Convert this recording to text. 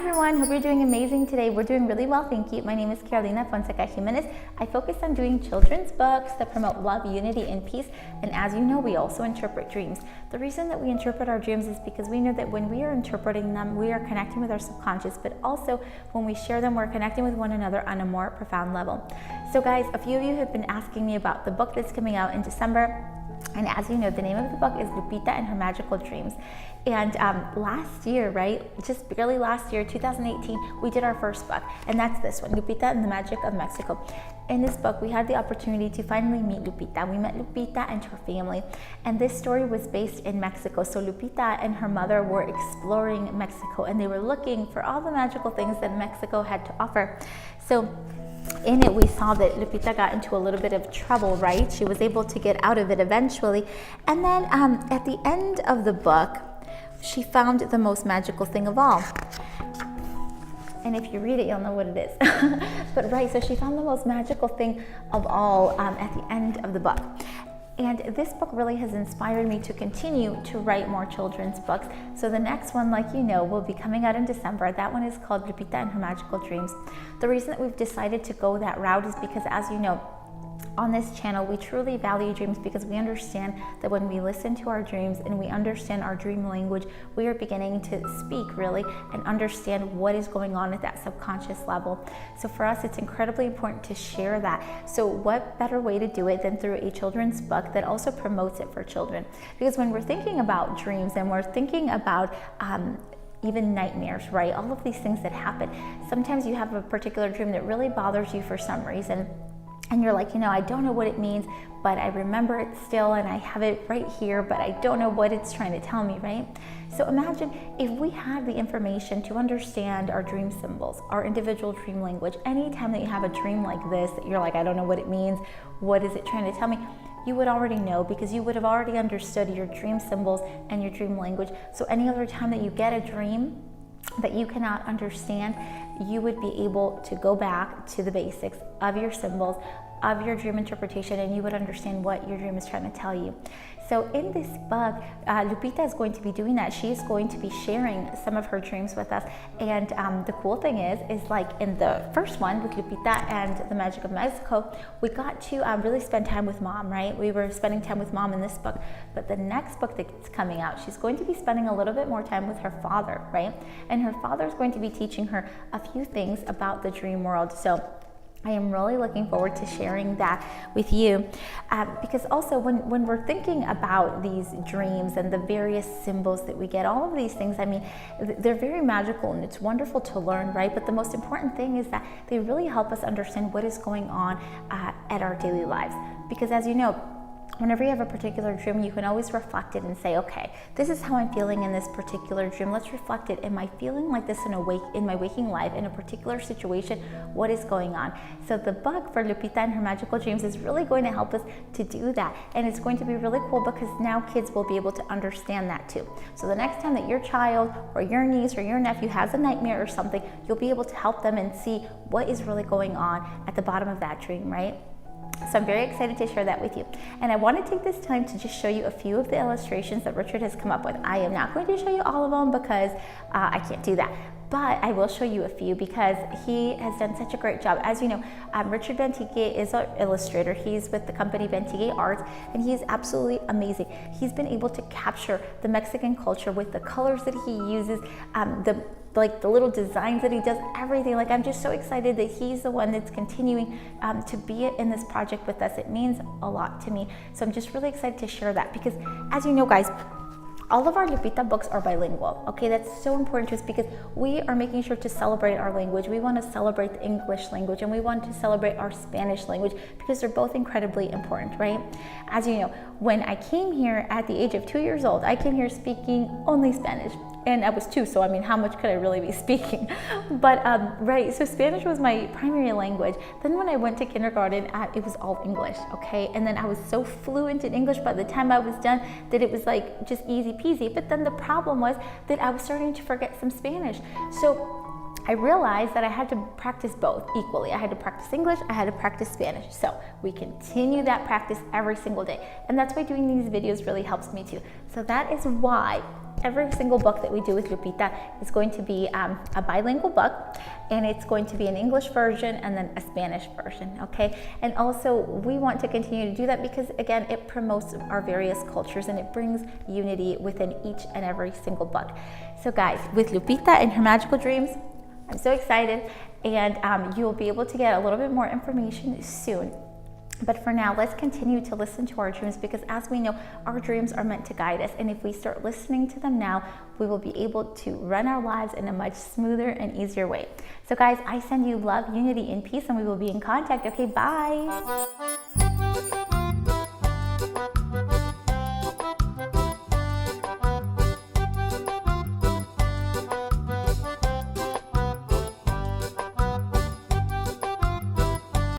everyone, hope you're doing amazing today. We're doing really well, thank you. My name is Carolina Fonseca Jimenez. I focus on doing children's books that promote love, unity, and peace. And as you know, we also interpret dreams. The reason that we interpret our dreams is because we know that when we are interpreting them, we are connecting with our subconscious, but also when we share them, we're connecting with one another on a more profound level. So guys, a few of you have been asking me about the book that's coming out in December. And as you know, the name of the book is Lupita and Her Magical Dreams. And last year, right, just barely last year, 2018, we did our first book. And that's this one, Lupita and the Magic of Mexico. In this book, we had the opportunity to finally meet Lupita. We met Lupita and her family. And this story was based in Mexico. So Lupita and her mother were exploring Mexico, and they were looking for all the magical things that Mexico had to offer. So in it, we saw that Lupita got into a little bit of trouble, right? She was able to get out of it eventually. And then at the end of the book, she found the most magical thing of all. And if you read it, you'll know what it is. But right, so she found the most magical thing of all at the end of the book. And this book really has inspired me to continue to write more children's books. So the next one, like you know, will be coming out in December. That one is called Lupita and Her Magical Dreams. The reason that we've decided to go that route is because, as you know, on this channel, we truly value dreams because we understand that when we listen to our dreams and we understand our dream language, we are beginning to speak really and understand what is going on at that subconscious level. So for us, it's incredibly important to share that. So what better way to do it than through a children's book that also promotes it for children? Because when we're thinking about dreams and we're thinking about even nightmares, right? All of these things that happen. Sometimes you have a particular dream that really bothers you for some reason. And you're like, you know, I don't know what it means, but I remember it still and I have it right here, but I don't know what it's trying to tell me, right? So imagine if we had the information to understand our dream symbols, our individual dream language. Anytime that you have a dream like this, that you're like, I don't know what it means, what is it trying to tell me? You would already know because you would have already understood your dream symbols and your dream language. So any other time that you get a dream that you cannot understand, you would be able to go back to the basics of your symbols, of your dream interpretation, and you would understand what your dream is trying to tell you. So in this book, Lupita is going to be doing that. She is going to be sharing some of her dreams with us. And the cool thing is like in the first one with Lupita and the Magic of Mexico, we got to really spend time with mom, right? We were spending time with mom in this book. But the next book that's coming out, she's going to be spending a little bit more time with her father, right? And her father is going to be teaching her a few things about the dream world. So I am really looking forward to sharing that with you because also when we're thinking about these dreams and the various symbols that we get, all of these things, I mean, they're very magical and it's wonderful to learn, right? But the most important thing is that they really help us understand what is going on at our daily lives. Because as you know, whenever you have a particular dream, you can always reflect it and say, okay, this is how I'm feeling in this particular dream. Let's reflect it. Am I feeling like this in my waking life, in a particular situation? What is going on? So the book for Lupita and Her Magical Dreams is really going to help us to do that. And it's going to be really cool because now kids will be able to understand that too. So the next time that your child or your niece or your nephew has a nightmare or something, you'll be able to help them and see what is really going on at the bottom of that dream, right? So I'm very excited to share that with you. And I want to take this time to just show you a few of the illustrations that Richard has come up with. I am not going to show you all of them because I can't do that. But I will show you a few because he has done such a great job. As you know, Richard Bentique is an illustrator. He's with the company Bentique Arts, and he's absolutely amazing. He's been able to capture the Mexican culture with the colors that he uses, the little designs that he does, everything. Like, I'm just so excited that he's the one that's continuing to be in this project with us. It means a lot to me. So I'm just really excited to share that because, as you know, guys, all of our Lupita books are bilingual, okay? That's so important to us because we are making sure to celebrate our language. We want to celebrate the English language and we want to celebrate our Spanish language because they're both incredibly important, right? As you know, when I came here at the age of 2 years old, I came here speaking only Spanish. And I was 2, so I mean, how much could I really be speaking? But right, so Spanish was my primary language. Then when I went to kindergarten, it was all English, okay? And then I was so fluent in English by the time I was done that it was like just easy peasy. But then the problem was that I was starting to forget some Spanish. So I realized that I had to practice both equally. I had to practice English, I had to practice Spanish. So we continue that practice every single day. And that's why doing these videos really helps me too. So that is why every single book that we do with Lupita is going to be a bilingual book, and it's going to be an English version and then a Spanish version, okay? And also we want to continue to do that because, again, it promotes our various cultures and it brings unity within each and every single book. So guys, with Lupita and her magical dreams, I'm so excited, and you'll be able to get a little bit more information soon. But for now, let's continue to listen to our dreams, because as we know, our dreams are meant to guide us. And if we start listening to them now, we will be able to run our lives in a much smoother and easier way. So guys, I send you love, unity, and peace, and we will be in contact. Okay, bye.